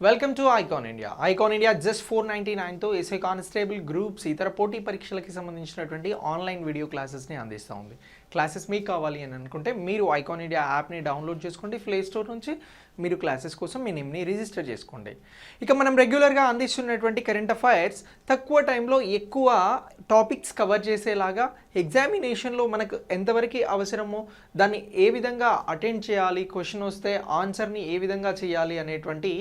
Welcome to Icon India. Icon India just 499తో SI constable groups ఇతర పోటీ పరీక్షలకి సంబంధించినటువంటి ఆన్లైన్ వీడియో క్లాసెస్ని అందిస్తూ ఉంది. క్లాసెస్ మీకు కావాలి అని అనుకుంటే మీరు ఐకాన్ ఇండియా యాప్ని డౌన్లోడ్ చేసుకోండి. ప్లే స్టోర్ నుంచి మీరు క్లాసెస్ కోసం మీ నేమ్ని రిజిస్టర్ చేసుకోండి. ఇక మనం రెగ్యులర్గా అందిస్తున్నటువంటి కరెంట్ అఫైర్స్ తక్కువ టైంలో ఎక్కువ టాపిక్స్ కవర్ చేసేలాగా ఎగ్జామినేషన్లో మనకు ఎంతవరకు అవసరమో దాన్ని ఏ విధంగా అటెండ్ చేయాలి, క్వశ్చన్ వస్తే ఆన్సర్ని ఏ విధంగా చేయాలి అనేటువంటి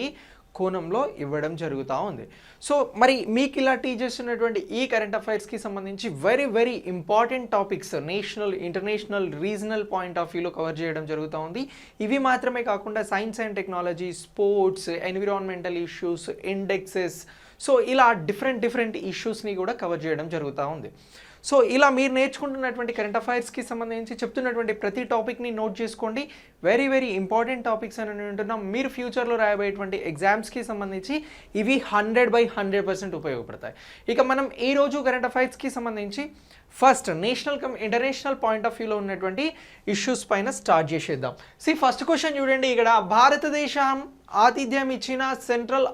కోణంలో ఇవ్వడం జరుగుతూ ఉంది. సో మరి మీకు ఇలా టీచ్ చేస్తున్నటువంటి ఈ కరెంట్ అఫైర్స్కి సంబంధించి very important topics national, international, regional point of వ్యూలో కవర్ చేయడం జరుగుతూ ఉంది. ఇవి మాత్రమే కాకుండా science and technology, sports, environmental issues, indexes, so ఇలా డిఫరెంట్ ఇష్యూస్ని కూడా కవర్ చేయడం జరుగుతూ ఉంది. సో ఇలా మీరు నేర్చుకుంటున్నటువంటి కరెంట్ అఫైర్స్కి సంబంధించి చెప్తున్నటువంటి ప్రతి టాపిక్ని నోట్ చేసుకోండి. వెరీ ఇంపార్టెంట్ టాపిక్స్ అని ఉంటున్నాం. మీరు ఫ్యూచర్లో రాయబోయేటువంటి ఎగ్జామ్స్కి సంబంధించి ఇవి 100% ఉపయోగపడతాయి. ఇక మనం ఈరోజు కరెంట్ అఫైర్స్కి సంబంధించి first national international point of వ్యూలో ఉన్నటువంటి ఇష్యూస్ పైన స్టార్ట్ చేసేద్దాం. ఫస్ట్ క్వశ్చన్ చూడండి. ఇక్కడ భారతదేశం ఆతిథ్యం ఇచ్చిన సెంట్రల్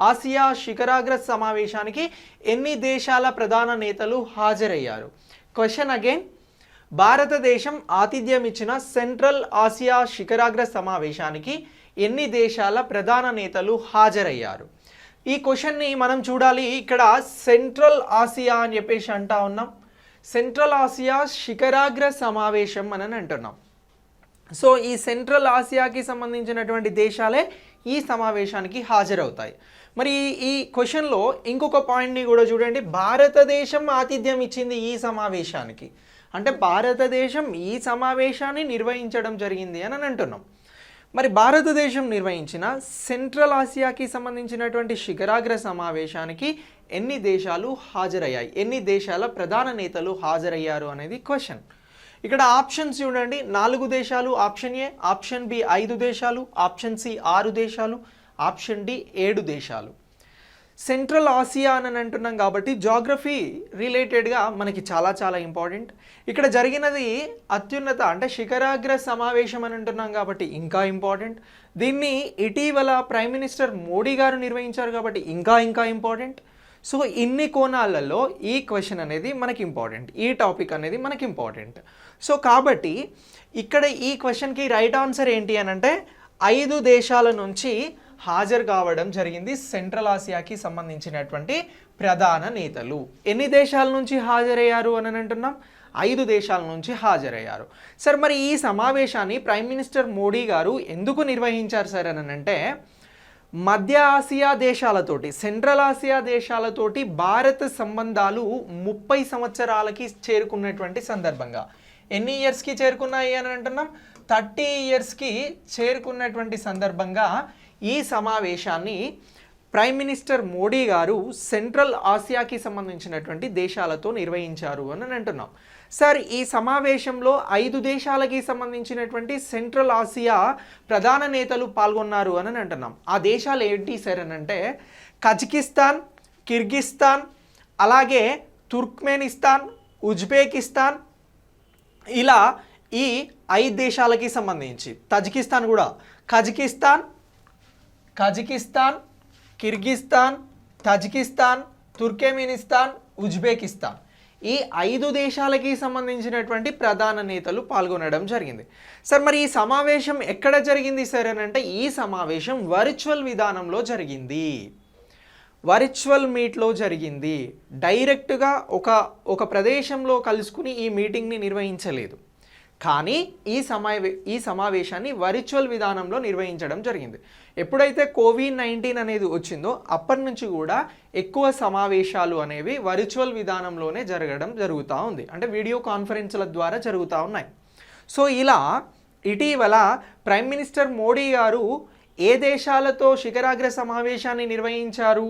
ఆసియా శిఖరాగ్ర సమావేశానికి ఎన్ని దేశాల ప్రధాన నేతలు హాజరయ్యారు? క్వశ్చన్ అగైన్, భారతదేశం ఆతిథ్యం ఇచ్చిన సెంట్రల్ ఆసియా శిఖరాగ్ర సమావేశానికి ఎన్ని దేశాల ప్రధాన నేతలు హాజరయ్యారు? ఈ క్వశ్చన్ని మనం చూడాలి. ఇక్కడ సెంట్రల్ ఆసియా అని చెప్పేసి అంటా ఉన్నాం. సెంట్రల్ ఆసియా శిఖరాగ్ర సమావేశం అని అంటున్నాం. సో ఈ సెంట్రల్ ఆసియాకి సంబంధించినటువంటి దేశాలే ఈ సమావేశానికి హాజరవుతాయి. మరి ఈ క్వశ్చన్లో ఇంకొక పాయింట్ని కూడా చూడండి. భారతదేశం ఆతిథ్యం ఇచ్చింది ఈ సమావేశానికి, అంటే భారతదేశం ఈ సమావేశాన్ని నిర్వహించడం జరిగింది అని అంటున్నాం. మరి భారతదేశం నిర్వహించిన సెంట్రల్ ఆసియాకి సంబంధించినటువంటి శిఖరాగ్ర సమావేశానికి ఎన్ని దేశాలు హాజరయ్యాయి, ఎన్ని దేశాల ప్రధాన నేతలు హాజరయ్యారు అనేది క్వశ్చన్. ఇక్కడ ఆప్షన్స్ చూడండి. 4 దేశాలు ఆప్షన్ ఏ, ఆప్షన్ బి 5 దేశాలు, ఆప్షన్ సి 6 దేశాలు, ఆప్షన్ డి 7 దేశాలు. సెంట్రల్ ఆసియా అని అంటున్నాం కాబట్టి జాగ్రఫీ రిలేటెడ్గా మనకి చాలా ఇంపార్టెంట్. ఇక్కడ జరిగినది అత్యున్నత అంటే శిఖరాగ్ర సమావేశం అని అంటున్నాం కాబట్టి ఇంకా ఇంపార్టెంట్. దీన్ని ఇటీవల ప్రైమ్ మినిస్టర్ మోడీ గారు నిర్వహించారు కాబట్టి ఇంకా ఇంపార్టెంట్. సో ఇన్ని కోణాలలో ఈ క్వశ్చన్ అనేది మనకి ఇంపార్టెంట్, ఈ టాపిక్ అనేది మనకి ఇంపార్టెంట్. సో కాబట్టి ఇక్కడ ఈ క్వశ్చన్కి రైట్ ఆన్సర్ ఏంటి అని అంటే 5 దేశాల నుంచి హాజరు కావడం జరిగింది సెంట్రల్ ఆసియాకి సంబంధించినటువంటి ప్రధాన నేతలు. ఎన్ని దేశాల నుంచి హాజరయ్యారు అని అంటున్నాం? 5 దేశాల నుంచి హాజరయ్యారు. సార్ మరి ఈ సమావేశాన్ని ప్రైమ్ మినిస్టర్ మోడీ గారు ఎందుకు నిర్వహించారు సార్ అని అంటే, మధ్య ఆసియా దేశాలతోటి, సెంట్రల్ ఆసియా దేశాలతోటి భారత్ సంబంధాలు 30 సంవత్సరాలకి చేరుకున్నటువంటి సందర్భంగా, ఎన్ని ఇయర్స్కి చేరుకున్నాయి అని అంటున్నాం? 30 ఇయర్స్కి చేరుకున్నటువంటి సందర్భంగా ఈ సమావేశాన్ని ప్రైమ్ మినిస్టర్ మోడీ గారు సెంట్రల్ ఆసియాకి సంబంధించినటువంటి దేశాలతో నిర్వహించారు అని అంటున్నాం. సార్ ఈ సమావేశంలో 5 దేశాలకి సంబంధించినటువంటి సెంట్రల్ ఆసియా ప్రధాన నేతలు పాల్గొన్నారు అని అంటున్నాం. ఆ దేశాలు ఏంటి సార్ అని అంటే కజకిస్తాన్, కిర్గిస్తాన్, అలాగే తుర్క్మెనిస్తాన్, ఉజ్బెకిస్తాన్, ఇలా ఈ 5 దేశాలకి సంబంధించి తజికిస్తాన్ కూడా Kazakhstan, Kyrgyzstan, Tajikistan, Turkmenistan, Uzbekistan, ఈ 5 దేశాలకి సంబంధించినటువంటి ప్రధాన నేతలు పాల్గొనడం జరిగింది. సార్ మరి ఈ సమావేశం ఎక్కడ జరిగింది సార్ అని అంటే ఈ సమావేశం వర్చువల్ విధానంలో జరిగింది, వర్చువల్ మీట్లో జరిగింది. డైరెక్ట్గా ఒక ప్రదేశంలో కలుసుకుని ఈ మీటింగ్ని నిర్వహించలేదు, కానీ ఈ సమావేశాన్ని వర్చువల్ విధానంలో నిర్వహించడం జరిగింది. ఎప్పుడైతే కోవిడ్-19 అనేది వచ్చిందో అప్పటి నుంచి కూడా ఎక్కువ సమావేశాలు అనేవి వర్చువల్ విధానంలోనే జరుగుతూ ఉంది, అంటే వీడియో కాన్ఫరెన్స్ల ద్వారా జరుగుతూ ఉన్నాయి. సో ఇలా ఇటీవల ప్రైమ్ మినిస్టర్ మోడీ గారు ఏ దేశాలతో శిఖరాగ్ర సమావేశాన్ని నిర్వహించారు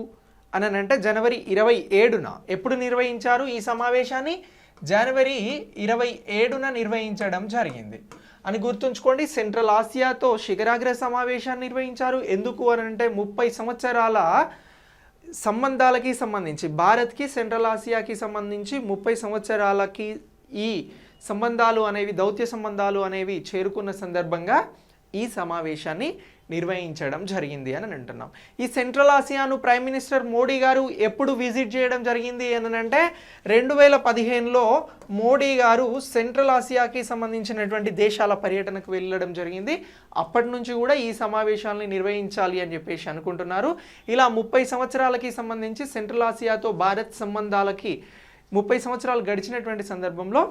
అని అంటే జనవరి 27న ఎప్పుడు నిర్వహించారు ఈ సమావేశాన్ని? జనవరి 27న నిర్వహించడం జరిగింది అని గుర్తుంచుకోండి. సెంట్రల్ ఆసియాతో శిఖరాగ్ర సమావేశాన్ని నిర్వహించారు. ఎందుకు అని అంటే 30 సంవత్సరాల సంబంధాలకి సంబంధించి, భారత్కి సెంట్రల్ ఆసియాకి సంబంధించి 30 సంవత్సరాలకి ఈ సంబంధాలు అనేవి, దౌత్య సంబంధాలు అనేవి చేరుకున్న సందర్భంగా ఈ సమావేశాన్ని నిర్వహించడం జరిగింది అని అంటున్నాం. ఈ సెంట్రల్ ఆసియాను ప్రైమ్ మినిస్టర్ మోడీ గారు ఎప్పుడు విజిట్ చేయడం జరిగింది అని అంటే 2015లో మోడీ గారు సెంట్రల్ ఆసియాకి సంబంధించినటువంటి దేశాల పర్యటనకు వెళ్ళడం జరిగింది. అప్పటి నుంచి కూడా ఈ సమావేశాలని నిర్వహించాలి అని చెప్పేసి అనుకుంటున్నారు. ఇలా 30 సంవత్సరాలకి సంబంధించి సెంట్రల్ ఆసియాతో భారత్ సంబంధాలకి 30 సంవత్సరాలు గడిచినటువంటి సందర్భంలో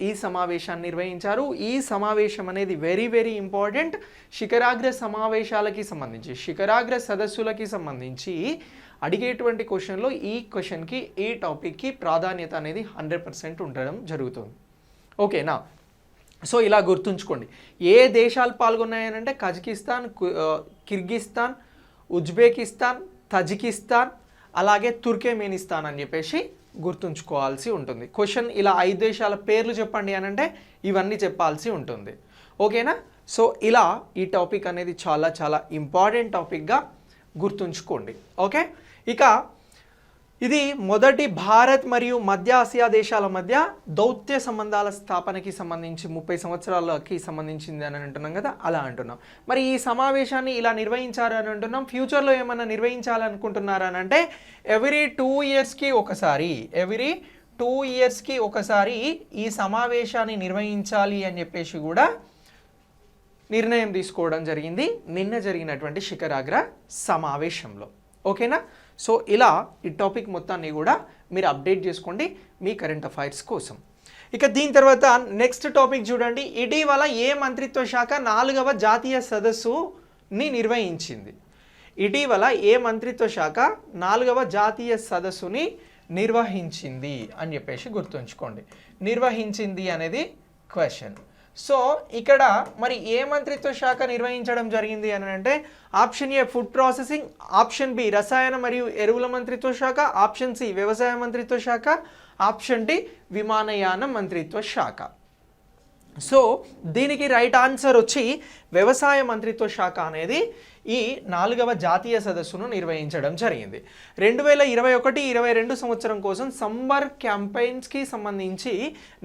ఈ సమావేశాన్ని నిర్వహించారు. ఈ సమావేశం అనేది వెరీ వెరీ ఇంపార్టెంట్. శిఖరాగ్ర సమావేశాలకి సంబంధించి, శిఖరాగ్ర సదస్సులకి సంబంధించి అడిగేటువంటి క్వశ్చన్లో ఈ క్వశ్చన్కి, ఈ టాపిక్కి ప్రాధాన్యత అనేది 100% ఉండడం జరుగుతుంది. ఓకేనా? సో ఇలా గుర్తుంచుకోండి. ఏ దేశాలు పాల్గొన్నాయనంటే కజకిస్తాన్, కిర్గిస్తాన్, ఉజ్బెకిస్తాన్, తజికిస్తాన్, అలాగే తుర్కెమేనిస్తాన్ అని చెప్పేసి గుర్తుంచుకోవాల్సి ఉంటుంది. క్వశ్చన్ ఇలా 5 దేశాల పేర్లు చెప్పండి అని అంటే ఇవన్నీ చెప్పాల్సి ఉంటుంది. ఓకేనా? సో ఇలా ఈ టాపిక్ అనేది చాలా చాలా ఇంపార్టెంట్ టాపిక్గా గుర్తుంచుకోండి. ఓకే, ఇక ఇది మొదటి భారత్ మరియు మధ్య ఆసియా దేశాల మధ్య దౌత్య సంబంధాల స్థాపనకి సంబంధించి 30 సంవత్సరాలకి సంబంధించింది అని అంటున్నాం కదా, అలా అంటున్నాం. మరి ఈ సమావేశాన్ని ఇలా నిర్వహించారు అని అంటున్నాం. ఫ్యూచర్లో ఏమన్నా నిర్వహించాలనుకుంటున్నారని అంటే ఎవ్రీ 2 ఇయర్స్కి ఒకసారి ఈ సమావేశాన్ని నిర్వహించాలి అని చెప్పేసి కూడా నిర్ణయం తీసుకోవడం జరిగింది నిన్న జరిగినటువంటి శిఖరాగ్ర సమావేశంలో. ఓకేనా? సో ఇలా ఈ టాపిక్ మొత్తాన్ని కూడా మీరు అప్డేట్ చేసుకోండి మీ కరెంట్ అఫైర్స్ కోసం. ఇక దీని తర్వాత నెక్స్ట్ టాపిక్ చూడండి. ఇటీవల ఏ మంత్రిత్వ శాఖ 4వ జాతీయ సదస్సుని నిర్వహించింది? ఇటీవల ఏ మంత్రిత్వ శాఖ 4వ జాతీయ సదస్సుని నిర్వహించింది అని చెప్పేసి గుర్తుంచుకోండి. నిర్వహించింది అనేది క్వశ్చన్. సో ఇక్కడ మరి ఏ మంత్రిత్వ శాఖ నిర్వహించడం జరిగింది అని అంటే option A food processing, option B రసాయన మరియు ఎరువుల మంత్రిత్వ శాఖ, ఆప్షన్ సి వ్యవసాయ మంత్రిత్వ శాఖ, ఆప్షన్ డి విమానయాన మంత్రిత్వ శాఖ. సో దీనికి రైట్ ఆన్సర్ వచ్చి వ్యవసాయ మంత్రిత్వ శాఖ అనేది ఈ 4వ జాతీయ సదస్సును నిర్వహించడం జరిగింది. 2021-22 సంవత్సరం కోసం సమ్మర్ క్యాంపెయిన్స్కి సంబంధించి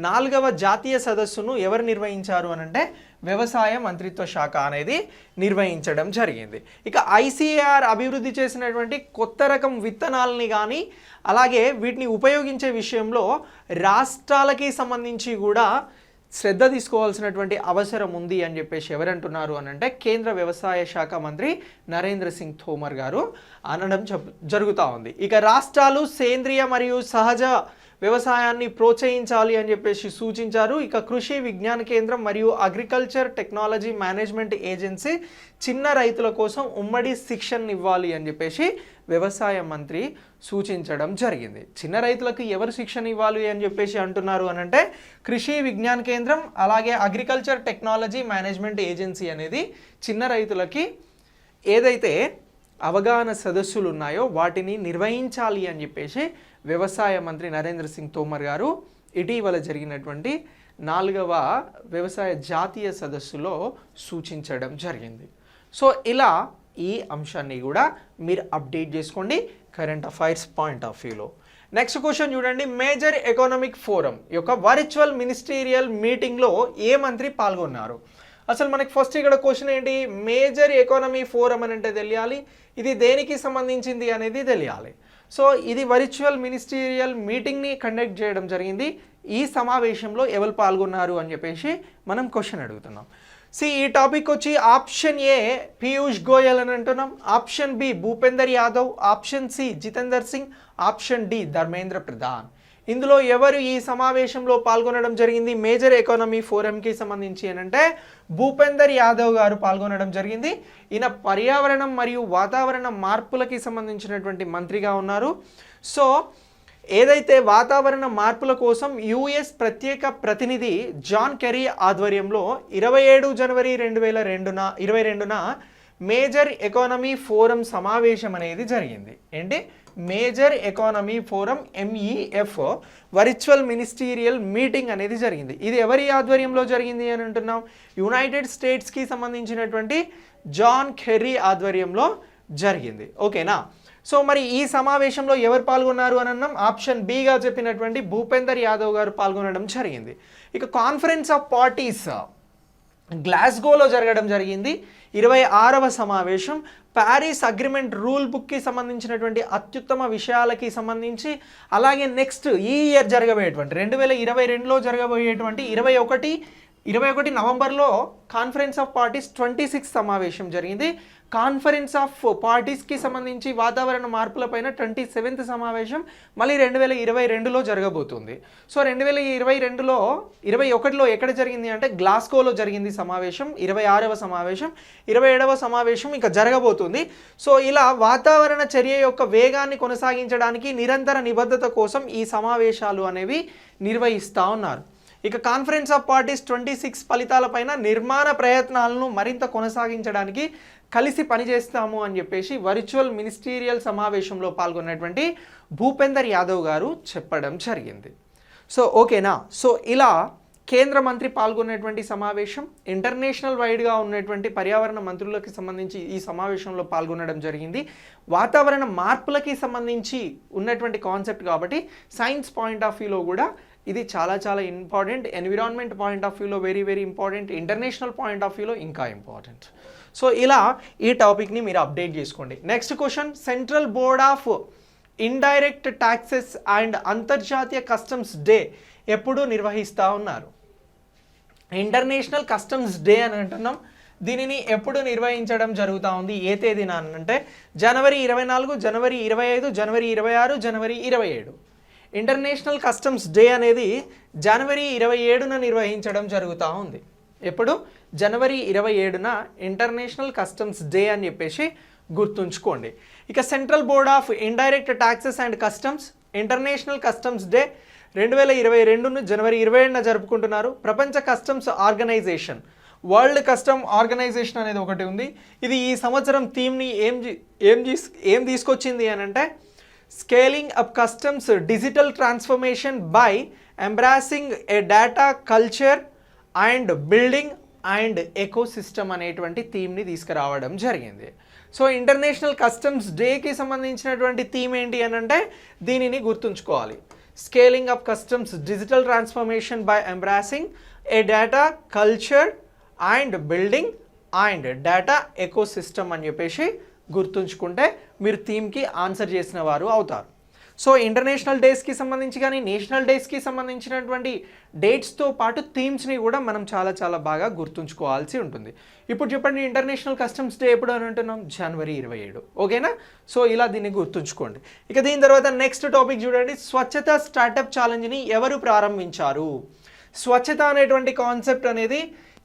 4వ జాతీయ సదస్సును ఎవరు నిర్వహించారు అని అంటే వ్యవసాయ మంత్రిత్వ శాఖ అనేది నిర్వహించడం జరిగింది. ఇక ఐసీఏఆర్ అభివృద్ధి చేసినటువంటి కొత్త రకం విత్తనాలని కానీ అలాగే వీటిని ఉపయోగించే విషయంలో రాష్ట్రాలకి సంబంధించి కూడా శ్రద్ధ తీసుకోవాల్సినటువంటి అవసరం ఉంది అని చెప్పేసి ఎవరంటున్నారు అని అంటే కేంద్ర వ్యవసాయ శాఖ మంత్రి నరేంద్ర సింగ్ తోమర్ గారు అనడం జరుగుతూ ఉంది. ఇక రాష్ట్రాలు సేంద్రియ మరియు సహజ వ్యవసాయాన్ని ప్రోత్సహించాలి అని చెప్పేసి సూచించారు. ఇక కృషి విజ్ఞాన కేంద్రం మరియు అగ్రికల్చర్ టెక్నాలజీ మేనేజ్మెంట్ ఏజెన్సీ చిన్న రైతుల కోసం ఉమ్మడి శిక్షణ ఇవ్వాలి అని చెప్పేసి వ్యవసాయ మంత్రి సూచించడం జరిగింది. చిన్న రైతులకు ఎవరు శిక్షణ ఇవ్వాలి అని చెప్పేసి అంటున్నారు అని అంటే కృషి విజ్ఞాన కేంద్రం అలాగే అగ్రికల్చర్ టెక్నాలజీ మేనేజ్మెంట్ ఏజెన్సీ అనేది చిన్న రైతులకి ఏదైతే అవగాహన సదస్సులు ఉన్నాయో వాటిని నిర్వహించాలి అని చెప్పేసి వ్యవసాయ మంత్రి నరేంద్ర సింగ్ తోమర్ గారు ఇటీవల జరిగినటువంటి 4వ వ్యవసాయ జాతీయ సదస్సులో సూచించడం జరిగింది. సో ఇలా ఈ అంశాన్ని కూడా మీరు అప్డేట్ చేసుకోండి కరెంట్ అఫైర్స్ పాయింట్ ఆఫ్ వ్యూలో. నెక్స్ట్ క్వశ్చన్ చూడండి. మేజర్ ఎకనామిక్ ఫోరం యొక్క వర్చువల్ మినిస్టీరియల్ మీటింగ్లో ఏ మంత్రి పాల్గొన్నారు? అసలు మనకి ఫస్ట్ ఇక్కడ క్వశ్చన్ ఏంటి? మేజర్ ఎకానమీ ఫోరం అని అంటే తెలియాలి, ఇది దేనికి సంబంధించింది అనేది తెలియాలి. సో ఇది వర్చువల్ మినిస్టీరియల్ మీటింగ్ని కండక్ట్ చేయడం జరిగింది. ఈ సమావేశంలో ఎవరు పాల్గొన్నారు అని చెప్పేసి మనం క్వశ్చన్ అడుగుతున్నాం. ఈ టాపిక్ వచ్చి ఆప్షన్ ఏ పీయూష్ గోయల్ అని అంటున్నాం, option B Bhupender Yadav, option C Jitendra Singh, option D Dharmendra Pradhan. ఇందులో ఎవరు ఈ సమావేశంలో పాల్గొనడం జరిగింది మేజర్ ఎకానమీ ఫోరంకి సంబంధించి అని అంటే భూపేందర్ యాదవ్ గారు పాల్గొనడం జరిగింది. ఈయన పర్యావరణం మరియు వాతావరణ మార్పులకి సంబంధించినటువంటి మంత్రిగా ఉన్నారు. సో ఏదైతే వాతావరణ మార్పుల కోసం యుఎస్ ప్రత్యేక ప్రతినిధి జాన్ కెరీ ఆధ్వర్యంలో 27 జనవరి 2022న మేజర్ ఎకానమీ ఫోరం సమావేశం అనేది జరిగింది. ఏంటి? Major economy forum MEF virtual ministerial meeting అనేది జరిగింది. ఇది ఎవరి ఆధ్వర్యంలో జరిగింది అని అంటున్నాం? యునైటెడ్ స్టేట్స్కి సంబంధించినటువంటి జాన్ కెర్రీ ఆధ్వర్యంలో జరిగింది. ఓకేనా? సో మరి ఈ సమావేశంలో ఎవరు పాల్గొన్నారు అని అన్నాం? ఆప్షన్ బిగా చెప్పినటువంటి భూపేందర్ యాదవ్ గారు పాల్గొనడం జరిగింది. ఇక కాన్ఫరెన్స్ ఆఫ్ పార్టీస్ గ్లాస్గోలో జరగడం జరిగింది 26వ సమావేశం. ప్యారిస్ అగ్రిమెంట్ రూల్ బుక్కి సంబంధించినటువంటి అత్యుత్తమ విషయాలకి సంబంధించి, అలాగే నెక్స్ట్ ఈ ఇయర్ జరగబోయేటువంటి 2022లో జరగబోయేటువంటి 21 నవంబర్లో కాన్ఫరెన్స్ ఆఫ్ పార్టీస్ 26 సమావేశం జరిగింది. కాన్ఫరెన్స్ ఆఫ్ పార్టీస్కి సంబంధించి వాతావరణ మార్పులపైన 27th సమావేశం మళ్ళీ 2022లో జరగబోతుంది. సో 2022లో 21లో ఎక్కడ జరిగింది అంటే గ్లాస్గోలో జరిగింది సమావేశం. 26వ సమావేశం, 27వ సమావేశం ఇంకా జరగబోతుంది. సో ఇలా వాతావరణ చర్య యొక్క వేగాన్ని కొనసాగించడానికి నిరంతర నిబద్ధత కోసం ఈ సమావేశాలు అనేవి నిర్వహిస్తూ ఉన్నారు. ఇక కాన్ఫరెన్స్ ఆఫ్ పార్టీస్ 26 ఫలితాలపైన నిర్మాణ ప్రయత్నాలను మరింత కొనసాగించడానికి కలిసి పనిచేస్తాము అని చెప్పేసి వర్చువల్ మినిస్టీరియల్ సమావేశంలో పాల్గొన్నటువంటి భూపేందర్ యాదవ్ గారు చెప్పడం జరిగింది. సో ఓకేనా. సో ఇలా కేంద్ర మంత్రి పాల్గొనేటువంటి సమావేశం, ఇంటర్నేషనల్ వైడ్గా ఉన్నటువంటి పర్యావరణ మంత్రులకి సంబంధించి ఈ సమావేశంలో పాల్గొనడం జరిగింది. వాతావరణ మార్పులకి సంబంధించి ఉన్నటువంటి కాన్సెప్ట్ కాబట్టి సైన్స్ పాయింట్ ఆఫ్ వ్యూలో కూడా ఇది చాలా చాలా ఇంపార్టెంట్. ఎన్విరాన్మెంట్ పాయింట్ ఆఫ్ వ్యూలో very very important. International point of వ్యూలో ఇంకా ఇంపార్టెంట్. సో ఇలా ఈ టాపిక్ని మీరు అప్డేట్ చేసుకోండి. Next question, central board of indirect taxes and అంతర్జాతీయ కస్టమ్స్ డే ఎప్పుడు నిర్వహిస్తూ ఉన్నారు? ఇంటర్నేషనల్ కస్టమ్స్ డే అని అంటున్నాం. దీనిని ఎప్పుడు నిర్వహించడం జరుగుతూ ఉంది, ఏ తేదీన అంటే జనవరి 24, జనవరి 25, జనవరి 26, జనవరి 27. ఇంటర్నేషనల్ కస్టమ్స్ డే అనేది జనవరి 27న నిర్వహించడం జరుగుతూ ఉంది. ఎప్పుడు? జనవరి 27న ఇంటర్నేషనల్ కస్టమ్స్ డే అని చెప్పేసి గుర్తుంచుకోండి. ఇక central board of indirect taxes and customs international customs day 2022ను జనవరి 27న జరుపుకుంటున్నారు. ప్రపంచ customs organisation, world custom organisation అనేది ఒకటి ఉంది. ఇది ఈ సంవత్సరం థీమ్ని ఏం తీసుకొచ్చింది అని అంటే scaling up customs digital transformation by embarrassing A data culture and building and ecosystem అనేటువంటి థీమ్ని తీసుకురావడం జరిగింది. సో ఇంటర్నేషనల్ కస్టమ్స్ డేకి సంబంధించినటువంటి థీమ్ ఏంటి అని అంటే దీనిని గుర్తుంచుకోవాలి. Scaling up customs digital transformation by embarrassing A data culture and building and data ecosystem అని చెప్పేసి గుర్తుంచుకుంటే మీరు థీమ్కి ఆన్సర్ చేసిన వారు అవుతారు. సో ఇంటర్నేషనల్ డేస్కి సంబంధించి కానీ నేషనల్ డేస్కి సంబంధించినటువంటి డేట్స్తో పాటు థీమ్స్ని కూడా మనం చాలా చాలా బాగా గుర్తుంచుకోవాల్సి ఉంటుంది. ఇప్పుడు చెప్పండి, ఇంటర్నేషనల్ కస్టమ్స్ డే ఎప్పుడు అని అంటున్నాం? జనవరి 27. ఓకేనా. సో ఇలా దీన్ని గుర్తుంచుకోండి. ఇక దీని తర్వాత నెక్స్ట్ టాపిక్ చూడండి, స్వచ్ఛత స్టార్టప్ ఛాలెంజ్ని ఎవరు ప్రారంభించారు? స్వచ్ఛత అనేటువంటి కాన్సెప్ట్ అనేది,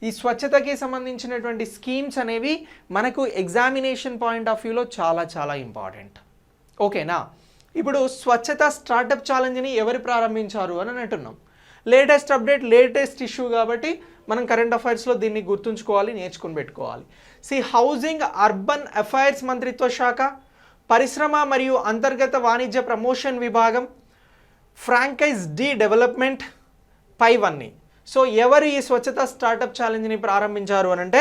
ఈ స్వచ్ఛతకి సంబంధించినటువంటి స్కీమ్స్ అనేవి మనకు ఎగ్జామినేషన్ పాయింట్ ఆఫ్ వ్యూలో చాలా చాలా ఇంపార్టెంట్. ఓకేనా. ఇప్పుడు స్వచ్ఛత స్టార్టప్ ఛాలెంజ్ని ఎవరు ప్రారంభించారు అని అంటున్నాం. లేటెస్ట్ అప్డేట్, లేటెస్ట్ ఇష్యూ కాబట్టి మనం కరెంట్ అఫైర్స్లో దీన్ని గుర్తుంచుకోవాలి, నేర్చుకుని పెట్టుకోవాలి. హౌసింగ్ అర్బన్ అఫైర్స్ మంత్రిత్వ శాఖ, పరిశ్రమ మరియు అంతర్గత వాణిజ్య ప్రమోషన్ విభాగం, ఫ్రాంచైజ్ డి డెవలప్మెంట్ పైవన్నీ. సో ఎవరు ఈ స్వచ్ఛత స్టార్టప్ ఛాలెంజ్ని ప్రారంభించారు అని అంటే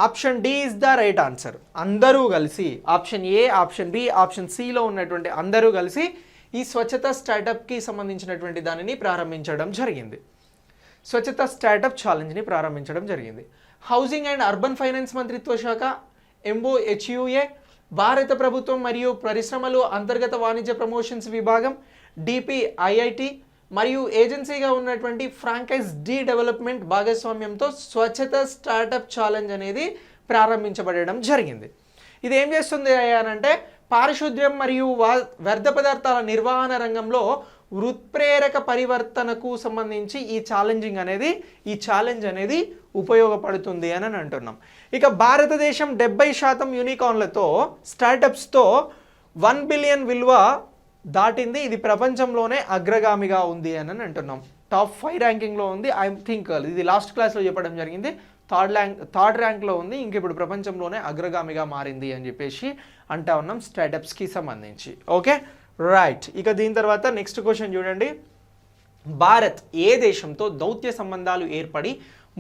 option D is the right answer. అందరూ కలిసి option A, option B, option సిలో ఉన్నటువంటి అందరూ కలిసి ఈ స్వచ్ఛత స్టార్టప్కి సంబంధించినటువంటి దానిని ప్రారంభించడం జరిగింది. స్వచ్ఛత స్టార్టప్ ఛాలెంజ్ని ప్రారంభించడం జరిగింది. హౌసింగ్ అండ్ అర్బన్ ఫైనాన్స్ మంత్రిత్వ శాఖ, MOHUA, భారత ప్రభుత్వం మరియు పరిశ్రమలు అంతర్గత వాణిజ్య ప్రమోషన్స్ విభాగం, DPIIT మరియు ఏజెన్సీగా ఉన్నటువంటి ఫ్రాంచైజ్ డి డెవలప్మెంట్ భాగస్వామ్యంతో స్వచ్ఛత స్టార్టప్ ఛాలెంజ్ అనేది ప్రారంభించబడడం జరిగింది. ఇది ఏం చేస్తుంది అంటే పారిశుద్ధ్యం మరియు వ్యర్థ పదార్థాల నిర్వహణ రంగంలో వృత్ప్రేరక పరివర్తనకు సంబంధించి ఈ ఛాలెంజ్ అనేది ఉపయోగపడుతుంది అని అంటున్నాం. ఇక భారతదేశం 70% యూనికార్న్లతో స్టార్టప్స్తో 1 బిలియన్ విలువ దాటింది. ఇది ప్రపంచంలోనే అగ్రగామిగా ఉంది అని అంటున్నాం. టాప్ 5 ర్యాంకింగ్లో ఉంది. ఐ థింక్ ఇది లాస్ట్ క్లాస్లో చెప్పడం జరిగింది. థర్డ్ ర్యాంక్లో ఉంది. ఇంక ఇప్పుడు ప్రపంచంలోనే అగ్రగామిగా మారింది అని చెప్పేసి అంటా ఉన్నాం స్టార్టప్స్కి సంబంధించి. Okay right. ఇక దీని తర్వాత నెక్స్ట్ క్వశ్చన్ చూడండి, భారత్ ఏ దేశంతో దౌత్య సంబంధాలు ఏర్పడి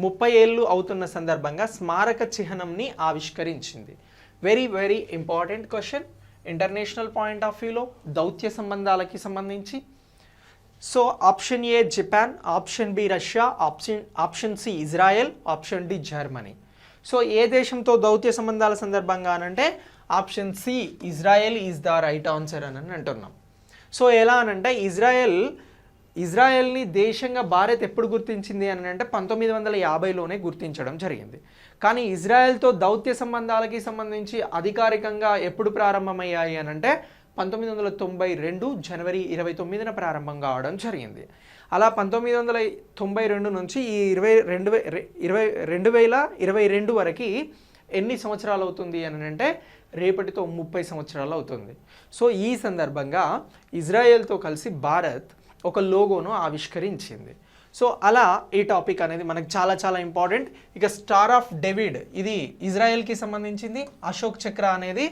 30 ఏళ్ళు అవుతున్న సందర్భంగా స్మారక చిహ్నంని ఆవిష్కరించింది? Very very important question. International point of వ్యూలో దౌత్య సంబంధాలకి సంబంధించి so option A Japan, option B Russia, option C Israel, option D Germany. So ఏ దేశంతో దౌత్య సంబంధాల సందర్భంగా అనంటే option C Israel is the right answer అని అంటున్నాం. సో ఎలా అనంటే ఇజ్రాయెల్ని దేశంగా భారత్ ఎప్పుడు గుర్తించింది అని అంటే 1950లోనే గుర్తించడం జరిగింది. కానీ ఇజ్రాయెల్తో దౌత్య సంబంధాలకి సంబంధించి అధికారికంగా ఎప్పుడు ప్రారంభమయ్యాయి అని అంటే 1992 జనవరి 29న ప్రారంభం కావడం జరిగింది. అలా 1992 నుంచి ఈ 2022 వరకు ఎన్ని సంవత్సరాలు అవుతుంది అని అంటే రేపటితో 30 సంవత్సరాలు అవుతుంది. సో ఈ సందర్భంగా ఇజ్రాయెల్తో కలిసి భారత్ ఒక లోగోను ఆవిష్కరించింది. సో అలా ఈ టాపిక్ అనేది మనకు చాలా చాలా ఇంపార్టెంట్. ఇక స్టార్ ఆఫ్ డేవిడ్ ఇది ఇజ్రాయెల్కి సంబంధించింది, అశోక్ చక్ర అనేది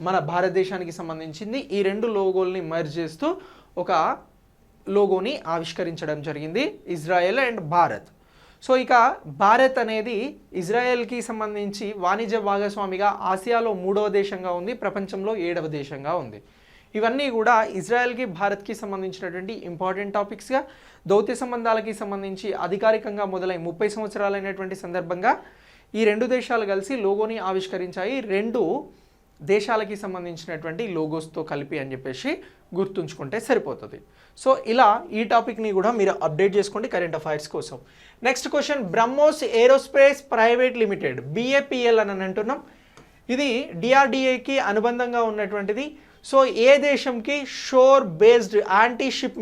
మన భారతదేశానికి సంబంధించింది. ఈ రెండు లోగోల్ని మర్జ్ చేస్తూ ఒక లోగోని ఆవిష్కరించడం జరిగింది ఇజ్రాయెల్ అండ్ భారత్. సో ఇక భారత్ అనేది ఇజ్రాయెల్కి సంబంధించి వాణిజ్య భాగస్వామిగా ఆసియాలో 3వ దేశంగా ఉంది, ప్రపంచంలో 7వ దేశంగా ఉంది. ఇవన్నీ కూడా ఇజ్రాయెల్కి భారత్కి సంబంధించినటువంటి ఇంపార్టెంట్ టాపిక్స్గా, దౌత్య సంబంధాలకి సంబంధించి అధికారికంగా మొదలై 30 సంవత్సరాలైనటువంటి సందర్భంగా ఈ రెండు దేశాలు కలిసి లోగోని ఆవిష్కరించాయి. రెండు దేశాలకి సంబంధించినటువంటి లోగోస్తో కలిపి అని చెప్పేసి గుర్తుంచుకుంటే సరిపోతుంది. సో ఇలా ఈ టాపిక్ని కూడా మీరు అప్డేట్ చేసుకోండి కరెంట్ అఫైర్స్ కోసం. Next question, BrahMos aerospace private limited BAPL అని అంటున్నాం. ఇది DRDAకి అనుబంధంగా ఉన్నటువంటిది. సో ఏ దేశంకి shore based anti ship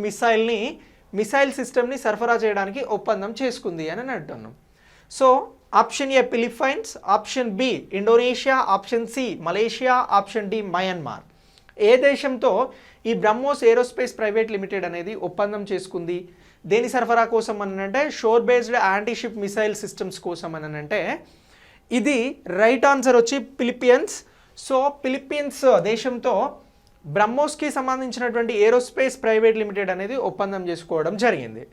missile సిస్టమ్ని సరఫరా చేయడానికి ఒప్పందం చేసుకుంది అని అంటున్నాం. So option A Philippines, option B Indonesia, option C Malaysia, option D Myanmar. ఏ దేశంతో ఈ బ్రహ్మోస్ ఏరోస్పేస్ ప్రైవేట్ లిమిటెడ్ అనేది ఒప్పందం చేసుకుంది? దేని సరఫరా కోసం అనంటే shore based anti ship missile systems కోసం అనంటే ఇది రైట్ ఆన్సర్ వచ్చి ఫిలిప్పీన్స్. సో ఫిలిప్పీన్స్ దేశంతో బ్రహ్మోస్కి సంబంధించినటువంటి ఏరోస్పేస్ ప్రైవేట్ లిమిటెడ్ అనేది ఒప్పందం చేసుకోవడం జరిగింది.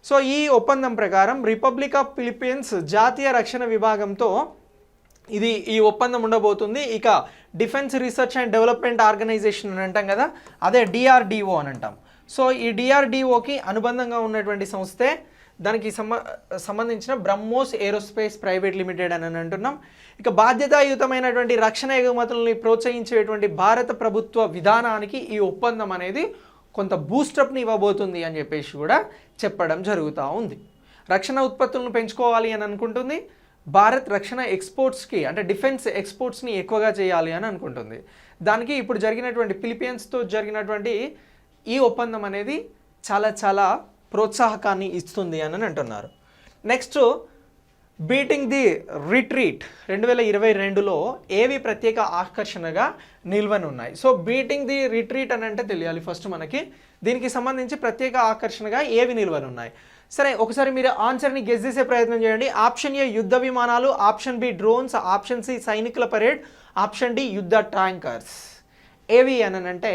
సో ఈ ఒప్పందం ప్రకారం రిపబ్లిక్ ఆఫ్ ఫిలిప్పీన్స్ జాతీయ రక్షణ విభాగంతో ఈ ఒప్పందం ఉండబోతుంది. ఇక defence research and development organisation అని అంటాం కదా, అదే DRDO అని అంటాం. సో ఈ DRDOకి అనుబంధంగా ఉన్నటువంటి సంస్థే దానికి సంబంధించిన బ్రహ్మోస్ ఏరోస్పేస్ ప్రైవేట్ లిమిటెడ్ అని అంటున్నాం. ఇక బాధ్యతాయుతమైనటువంటి రక్షణ ఎగుమతులని ప్రోత్సహించేటువంటి భారత ప్రభుత్వ విధానానికి ఈ ఒప్పందం అనేది కొంత బూస్టప్ని ఇవ్వబోతుంది అని చెప్పేసి కూడా చెప్పడం జరుగుతూ ఉంది. రక్షణ ఉత్పత్తులను పెంచుకోవాలి అని అనుకుంటుంది. భారత్ రక్షణ ఎక్స్పోర్ట్స్కి అంటే డిఫెన్స్ ఎక్స్పోర్ట్స్ని ఎక్కువగా చేయాలి అని అనుకుంటుంది. దానికి ఇప్పుడు జరిగినటువంటి ఫిలిప్పీన్స్తో జరిగినటువంటి ఈ ఒప్పందం అనేది చాలా చాలా ప్రోత్సాహకాన్ని ఇస్తుంది అని అంటున్నారు. నెక్స్ట్, బీటింగ్ ది రిట్రీట్ 2022లో ఏవి ప్రత్యేక ఆకర్షణగా నిల్వనున్నాయి? సో బీటింగ్ ది రిట్రీట్ అని అంటే తెలియాలి ఫస్ట్ మనకి. దీనికి సంబంధించి ప్రత్యేక ఆకర్షణగా ఏవి నిల్వనున్నాయి? సరే, ఒకసారి మీరు ఆన్సర్ని గెస్ చేసే ప్రయత్నం చేయండి. ఆప్షన్ ఏ యుద్ధ విమానాలు, option B drones, option C సైనికుల పరేడ్, ఆప్షన్ డి యుద్ధ ట్యాంకర్స్. ఏవి అని అంటే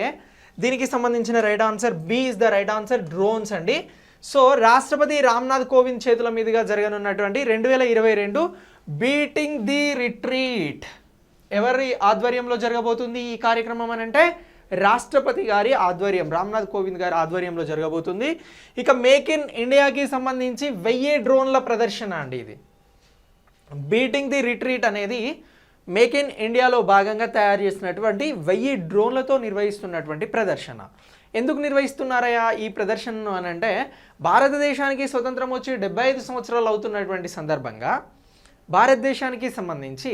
దీనికి సంబంధించిన right answer B is the right answer, drones అండి. సో రాష్ట్రపతి రామ్నాథ్ కోవింద్ చేతుల మీదుగా జరగనున్నటువంటి 2022 బీటింగ్ ది రిట్రీట్ ఎవరి ఆధ్వర్యంలో జరగబోతుంది ఈ కార్యక్రమం అని అంటే రాష్ట్రపతి గారి ఆధ్వర్యం, రామ్నాథ్ కోవింద్ గారి ఆధ్వర్యంలో జరగబోతుంది. ఇక మేక్ ఇన్ ఇండియాకి సంబంధించి 1000 డ్రోన్ల ప్రదర్శన అండి. ఇది బీటింగ్ ది రిట్రీట్ అనేది మేక్ ఇన్ ఇండియాలో భాగంగా తయారు చేసినటువంటి 1000 డ్రోన్లతో నిర్వహిస్తున్నటువంటి ప్రదర్శన. ఎందుకు నిర్వహిస్తున్నారయ్యా ఈ ప్రదర్శనను అని అంటే భారతదేశానికి స్వతంత్రం వచ్చి 75 సంవత్సరాలు అవుతున్నటువంటి సందర్భంగా భారతదేశానికి సంబంధించి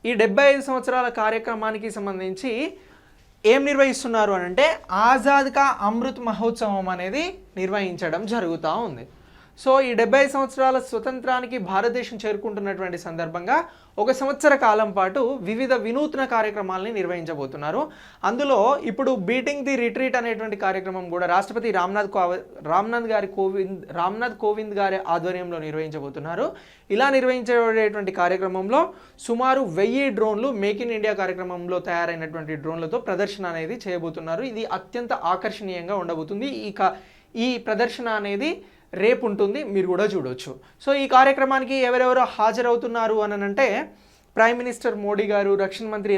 ఈ 75 సంవత్సరాల కార్యక్రమానికి సంబంధించి ఏం నిర్వహిస్తున్నారు అని అంటే ఆజాద్ కా అమృత్ మహోత్సవం అనేది నిర్వహించడం జరుగుతూ ఉంది. సో ఈ 75 సంవత్సరాల స్వతంత్రానికి భారతదేశం చేరుకుంటున్నటువంటి సందర్భంగా 1 సంవత్సర కాలం పాటు వివిధ వినూత్న కార్యక్రమాలని నిర్వహించబోతున్నారు. అందులో ఇప్పుడు బీటింగ్ ది రిట్రీట్ అనేటువంటి కార్యక్రమం కూడా రాష్ట్రపతి రామ్నాథ్ కోవింద్ గారి ఆధ్వర్యంలో నిర్వహించబోతున్నారు. ఇలా నిర్వహించబడేటువంటి కార్యక్రమంలో సుమారు 1000 డ్రోన్లు మేక్ ఇన్ ఇండియా కార్యక్రమంలో తయారైనటువంటి డ్రోన్లతో ప్రదర్శన అనేది చేయబోతున్నారు. ఇది అత్యంత ఆకర్షణీయంగా ఉండబోతుంది. ఈ ప్రదర్శన అనేది రేపు ఉంటుంది, మీరు కూడా చూడవచ్చు. సో ఈ కార్యక్రమానికి ఎవరెవరు హాజరవుతున్నారు అని అంటే ప్రైమ్ మినిస్టర్ మోడీ గారు, రక్షణ మంత్రి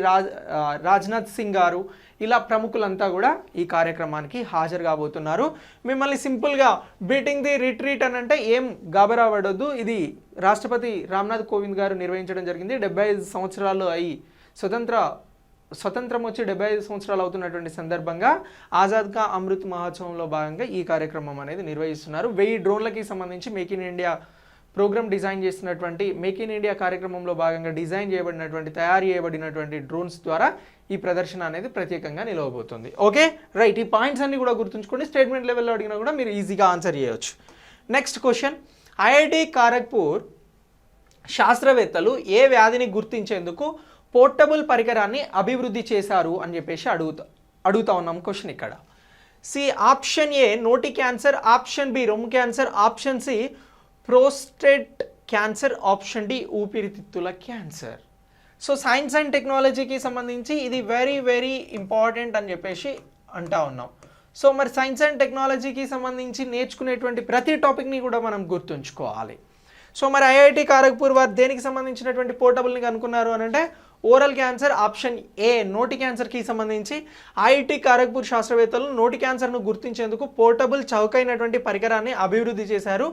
రాజ్నాథ్ సింగ్ గారు, ఇలా ప్రముఖులంతా కూడా ఈ కార్యక్రమానికి హాజరు కాబోతున్నారు. మిమ్మల్ని సింపుల్గా బీటింగ్ ది రిట్రీట్ అని అంటే ఏం గాబరాపడొద్దు. ఇది రాష్ట్రపతి రామ్నాథ్ కోవింద్ గారు నిర్వహించడం జరిగింది. 75 సంవత్సరాలు అయి స్వతంత్రం వచ్చి 75 సంవత్సరాలు అవుతున్నటువంటి సందర్భంగా ఆజాద్ కా అమృత్ మహోత్సవంలో భాగంగా ఈ కార్యక్రమం అనేది నిర్వహిస్తున్నారు. 1000 డ్రోన్లకి సంబంధించి make in India programme design చేస్తున్నటువంటి మేక్ ఇన్ ఇండియా కార్యక్రమంలో భాగంగా డిజైన్ చేయబడినటువంటి తయారు చేయబడినటువంటి డ్రోన్స్ ద్వారా ఈ ప్రదర్శన అనేది ప్రత్యేకంగా నిలవబోతుంది. ఓకే రైట్, ఈ పాయింట్స్ అన్ని కూడా గుర్తుంచుకోండి. స్టేట్మెంట్ లెవెల్లో అడిగినా కూడా మీరు ఈజీగా ఆన్సర్ చేయవచ్చు. నెక్స్ట్ క్వశ్చన్, ఐఐటి ఖరగ్పూర్ శాస్త్రవేత్తలు ఏ వ్యాధిని గుర్తించేందుకు పోర్టబుల్ పరికరాన్ని అభివృద్ధి చేశారు అని చెప్పేసి అడుగుతా ఉన్నాం క్వశ్చన్ ఇక్కడ. సి ఆప్షన్ ఏ నోటి క్యాన్సర్, ఆప్షన్ బి రొమ్ము cancer, option C prostate cancer, option D ఊపిరితిత్తుల క్యాన్సర్. సో సైన్స్ అండ్ టెక్నాలజీకి సంబంధించి ఇది వెరీ వెరీ ఇంపార్టెంట్ అని చెప్పేసి అంటా ఉన్నాం. సో మరి సైన్స్ అండ్ టెక్నాలజీకి సంబంధించి నేర్చుకునేటువంటి ప్రతి టాపిక్ని కూడా మనం గుర్తుంచుకోవాలి. సో మరి ఐఐటి ఖరగ్పూర్ వారు దేనికి సంబంధించినటువంటి పోర్టబుల్ని కనుక్కున్నారు అని అంటే ఓరల్ క్యాన్సర్, ఆప్షన్ ఏ నోటి క్యాన్సర్కి సంబంధించి ఐఐటి ఖరగ్పూర్ శాస్త్రవేత్తలు నోటి క్యాన్సర్ను గుర్తించేందుకు పోర్టబుల్ చౌకైనటువంటి పరికరాన్ని అభివృద్ధి చేశారు.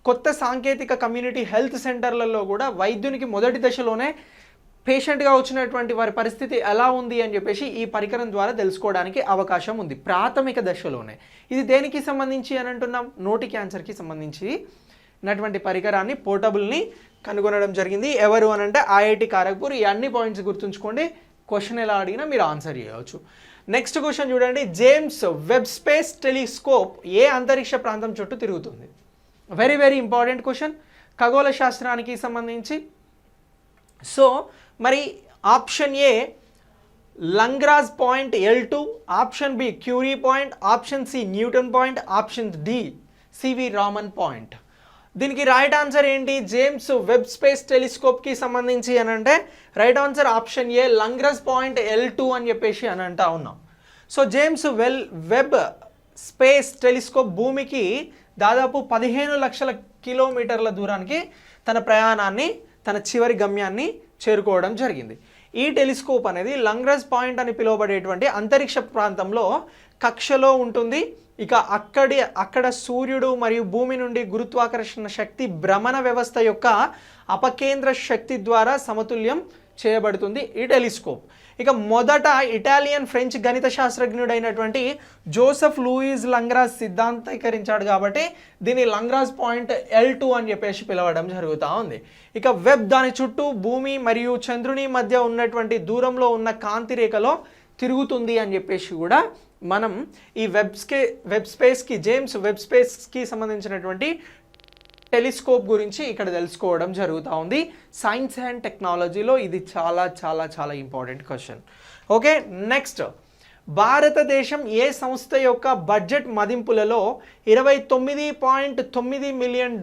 కొత్త సాంకేతిక కమ్యూనిటీ హెల్త్ సెంటర్లలో కూడా వైద్యునికి మొదటి దశలోనే పేషెంట్గా వచ్చినటువంటి వారి పరిస్థితి ఎలా ఉంది అని చెప్పేసి ఈ పరికరం ద్వారా తెలుసుకోవడానికి అవకాశం ఉంది ప్రాథమిక దశలోనే. ఇది దేనికి సంబంధించి అని అంటున్నాం, నోటి క్యాన్సర్కి సంబంధించి ఉన్నటువంటి పరికరాన్ని పోర్టబుల్ని కనుగొనడం జరిగింది. ఎవరు అని అంటే ఐఐటి ఖరగ్పూర్. ఈ అన్ని పాయింట్స్ గుర్తుంచుకోండి, క్వశ్చన్ ఎలా అడిగినా మీరు ఆన్సర్ చేయవచ్చు. నెక్స్ట్ క్వశ్చన్ చూడండి, జేమ్స్ వెబ్ స్పేస్ టెలిస్కోప్ ఏ అంతరిక్ష ప్రాంతం చుట్టూ తిరుగుతుంది? వెరీ వెరీ ఇంపార్టెంట్ క్వశ్చన్, ఖగోళ శాస్త్రానికి సంబంధించి. సో మరి option A Lagrange point L2, option B Curie point, option C Newton point, option D CV Raman point. దీనికి రైట్ ఆన్సర్ ఏంటి? జేమ్స్ వెబ్ స్పేస్ టెలిస్కోప్కి సంబంధించి అని అంటే right answer option A Lagrange point L2 అని చెప్పేసి అని అంటా ఉన్నాం. So James Webb space telescope భూమికి దాదాపు 15 లక్షల కిలోమీటర్ల దూరానికి తన ప్రయాణాన్ని, తన చివరి గమ్యాన్ని చేరుకోవడం జరిగింది. ఈ టెలిస్కోప్ అనేది లంగ్రాజ్ పాయింట్ అని పిలువబడేటువంటి అంతరిక్ష ప్రాంతంలో కక్షలో ఉంటుంది. ఇక అక్కడ సూర్యుడు మరియు భూమి నుండి గురుత్వాకర్షణ శక్తి భ్రమణ వ్యవస్థ యొక్క అపకేంద్ర శక్తి ద్వారా సమతుల్యం చేయబడుతుంది ఈ టెలిస్కోప్. ఇక మొదట ఇటాలియన్ ఫ్రెంచ్ గణిత శాస్త్రజ్ఞుడైనటువంటి జోసెఫ్ లూయిస్ లంగ్రాజ్ సిద్ధాంతీకరించాడు కాబట్టి దీన్ని లంగ్రాజ్ పాయింట్ L2 అని చెప్పేసి పిలవడం జరుగుతూ ఉంది. ఇక వెబ్ దాని చుట్టూ భూమి మరియు చంద్రుని మధ్య ఉన్నటువంటి దూరంలో ఉన్న కాంతి రేఖలో తిరుగుతుంది అని చెప్పేసి కూడా మనం ఈ వెబ్ స్పేస్కి జేమ్స్ వెబ్ స్పేస్కి సంబంధించినటువంటి టెలిస్కోప్ గురించి ఇక్కడ తెలుసుకోవడం జరుగుతూ ఉంది. సైన్స్ అండ్ టెక్నాలజీలో ఇది చాలా చాలా చాలా ఇంపార్టెంట్ క్వశ్చన్. ఓకే నెక్స్ట్, భారతదేశం ఏ సంస్థ యొక్క బడ్జెట్ మదింపులలో $29.9 మిలియన్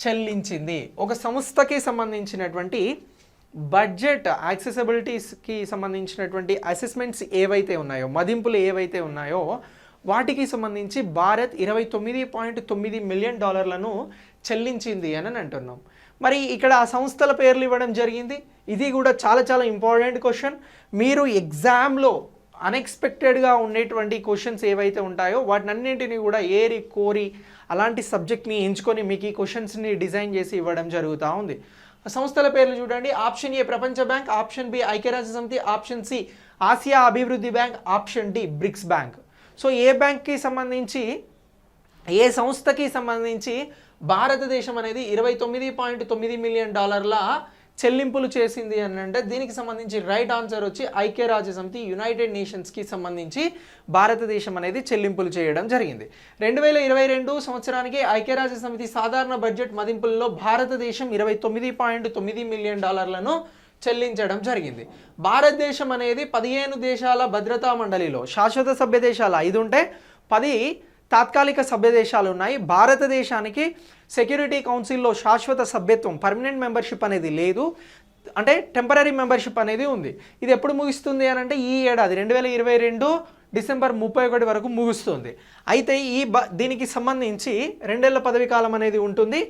చెల్లించింది? ఒక సంస్థకి సంబంధించినటువంటి బడ్జెట్ యాక్సెసిబిలిటీస్కి సంబంధించినటువంటి అసెస్మెంట్స్ ఏవైతే ఉన్నాయో, మదింపులు ఏవైతే ఉన్నాయో వాటికి సంబంధించి భారత్ $29.9 మిలియన్ చెల్లించింది అని అంటున్నాం. మరి ఇక్కడ ఆ సంస్థల పేర్లు ఇవ్వడం జరిగింది. ఇది కూడా చాలా చాలా ఇంపార్టెంట్ క్వశ్చన్. మీరు ఎగ్జామ్లో అన్ఎక్స్పెక్టెడ్గా ఉండేటువంటి క్వశ్చన్స్ ఏవైతే ఉంటాయో వాటినన్నింటినీ కూడా ఏరి కోరి అలాంటి సబ్జెక్ట్ని ఎంచుకొని మీకు ఈ క్వశ్చన్స్ని డిజైన్ చేసి ఇవ్వడం జరుగుతూ ఉంది. సంస్థల పేర్లు చూడండి, ఆప్షన్ ఏ ప్రపంచ బ్యాంక్, ఆప్షన్ బి ఐక్యరాజ్య సమితి, ఆప్షన్ సి ఆసియా అభివృద్ధి bank, option D BRICS bank. So ఏ బ్యాంక్కి సంబంధించి, ఏ సంస్థకి సంబంధించి భారతదేశం అనేది $29.9 మిలియన్ చెల్లింపులు చేసింది అని అంటే దీనికి సంబంధించి రైట్ ఆన్సర్ వచ్చి ఐక్యరాజ్య సమితి, యునైటెడ్ నేషన్స్కి సంబంధించి భారతదేశం అనేది చెల్లింపులు చేయడం జరిగింది. 2022 సంవత్సరానికి ఐక్యరాజ్య సమితి సాధారణ బడ్జెట్ మదింపుల్లో భారతదేశం $29.9 మిలియన్ చెల్లించడం జరిగింది. భారతదేశం అనేది 15 దేశాల భద్రతా మండలిలో శాశ్వత సభ్య దేశాలు 5 ఉంటే 10 తాత్కాలిక సభ్య దేశాలు ఉన్నాయి. భారతదేశానికి సెక్యూరిటీ కౌన్సిల్లో శాశ్వత సభ్యత్వం, పర్మనెంట్ మెంబర్షిప్ అనేది లేదు, అంటే టెంపరరీ మెంబర్షిప్ అనేది ఉంది. ఇది ఎప్పుడు ముగుస్తుంది అని అంటే ఈ ఏడాది 2022 డిసెంబర్ 31 వరకు ముగుస్తుంది. అయితే దీనికి సంబంధించి 2 ఏళ్ల పదవి కాలం అనేది ఉంటుంది.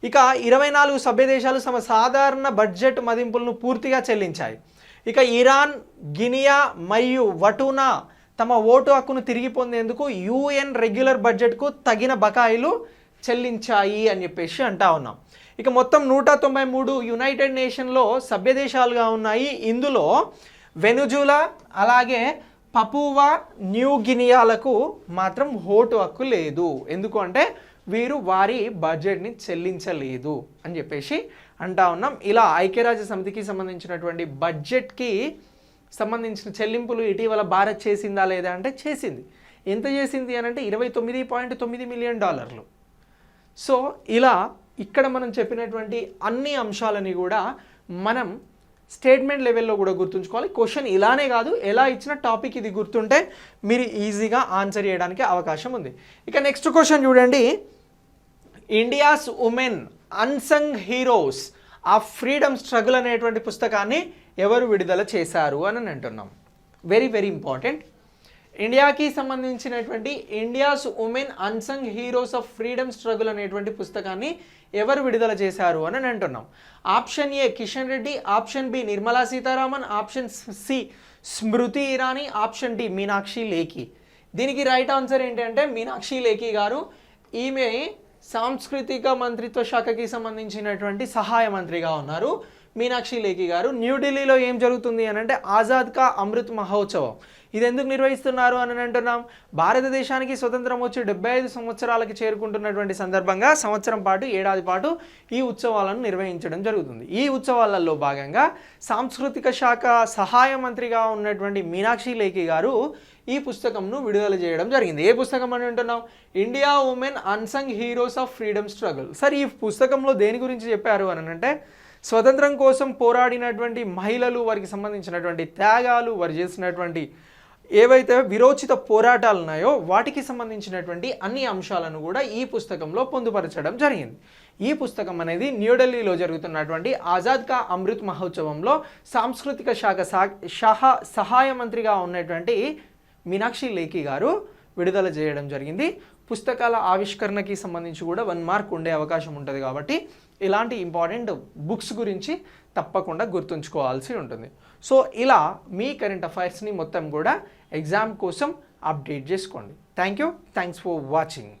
ఇక 24 సభ్య దేశాలు తమ సాధారణ బడ్జెట్ మదింపులను పూర్తిగా చెల్లించాయి. ఇక ఇరాన్, గినియా మరియు వటునా తమ ఓటు హక్కును తిరిగి పొందేందుకు యుఎన్ రెగ్యులర్ బడ్జెట్కు తగిన బకాయిలు చెల్లించాయి అని చెప్పేసి అంటా ఉన్నాం. ఇక మొత్తం 193 యునైటెడ్ నేషన్లో సభ్య దేశాలుగా ఉన్నాయి. ఇందులో వెనుజులా అలాగే పపువా న్యూ గినియాలకు మాత్రం ఓటు హక్కు లేదు. ఎందుకు అంటే వీరు వారి బడ్జెట్ని చెల్లించలేదు అని చెప్పేసి అంటా ఉన్నాం. ఇలా ఐక్యరాజ్య సమితికి సంబంధించినటువంటి బడ్జెట్కి సంబంధించిన చెల్లింపులు ఇటీవల భారత్ చేసిందా లేదా అంటే చేసింది. ఎంత చేసింది అని అంటే $29.9 మిలియన్. సో ఇలా ఇక్కడ మనం చెప్పినటువంటి అన్ని అంశాలని కూడా మనం స్టేట్మెంట్ లెవెల్లో కూడా గుర్తుంచుకోవాలి. క్వశ్చన్ ఇలానే కాదు, ఎలా ఇచ్చిన టాపిక్ ఇది గుర్తుంటే మీరు ఈజీగా ఆన్సర్ చేయడానికి అవకాశం ఉంది. ఇక నెక్స్ట్ క్వశ్చన్ చూడండి, India's women unsung heroes of freedom struggle అనేటువంటి పుస్తకాన్ని ఎవరు విడుదల చేశారు అని అంటున్నాం. Very very important. ఇండియాకి సంబంధించినటువంటి India's women unsung heroes of freedom struggle అనేటువంటి పుస్తకాన్ని ఎవరు విడుదల చేశారు అని అంటున్నాం. Option A Kishan Reddy, option B Nirmala Sitharaman, option C Smriti Irani, option D Meenakshi Lekhi. దీనికి రైట్ ఆన్సర్ ఏంటంటే మీనాక్షి లేఖి గారు. ఈమె సాంస్కృతిక మంత్రిత్వ శాఖకి సంబంధించినటువంటి సహాయ మంత్రిగా ఉన్నారు. మీనాక్షి లేఖి గారు. న్యూఢిల్లీలో ఏం జరుగుతుంది అని అంటే ఆజాద్ కా అమృత్ మహోత్సవం. ఇది ఎందుకు నిర్వహిస్తున్నారు అని అంటున్నాం, భారతదేశానికి స్వతంత్రం వచ్చి 75 సంవత్సరాలకి చేరుకుంటున్నటువంటి సందర్భంగా సంవత్సరం పాటు, ఏడాది పాటు ఈ ఉత్సవాలను నిర్వహించడం జరుగుతుంది. ఈ ఉత్సవాలలో భాగంగా సాంస్కృతిక శాఖ సహాయ మంత్రిగా ఉన్నటువంటి మీనాక్షి లేఖి గారు ఈ పుస్తకంను విడుదల చేయడం జరిగింది. ఏ పుస్తకం అని అంటున్నాం, India women unsung heroes of freedom struggle. Sir ఈ పుస్తకంలో దేని గురించి చెప్పారు అని అంటే స్వతంత్రం కోసం పోరాడినటువంటి మహిళలు, వారికి సంబంధించినటువంటి త్యాగాలు, వారు చేసినటువంటి ఏవైతే విరోచిత పోరాటాలు ఉన్నాయో వాటికి సంబంధించినటువంటి అన్ని అంశాలను కూడా ఈ పుస్తకంలో పొందుపరచడం జరిగింది. ఈ పుస్తకం అనేది న్యూఢిల్లీలో జరుగుతున్నటువంటి ఆజాద్ కా అమృత్ మహోత్సవంలో సాంస్కృతిక శాఖ సహాయ మంత్రిగా ఉన్నటువంటి మీనాక్షి లేఖి గారు విడుదల చేయడం జరిగింది. పుస్తకాల ఆవిష్కరణకి సంబంధించి కూడా 1 మార్క్ ఉండే అవకాశం ఉంటుంది. కాబట్టి ఇలాంటి ఇంపార్టెంట్ బుక్స్ గురించి తప్పకుండా గుర్తుంచుకోవాల్సి ఉంటుంది. సో ఇలా మీ కరెంట్ అఫైర్స్ని మొత్తం కూడా ఎగ్జామ్ కోసం అప్డేట్ చేసుకోండి. Thanks for watching.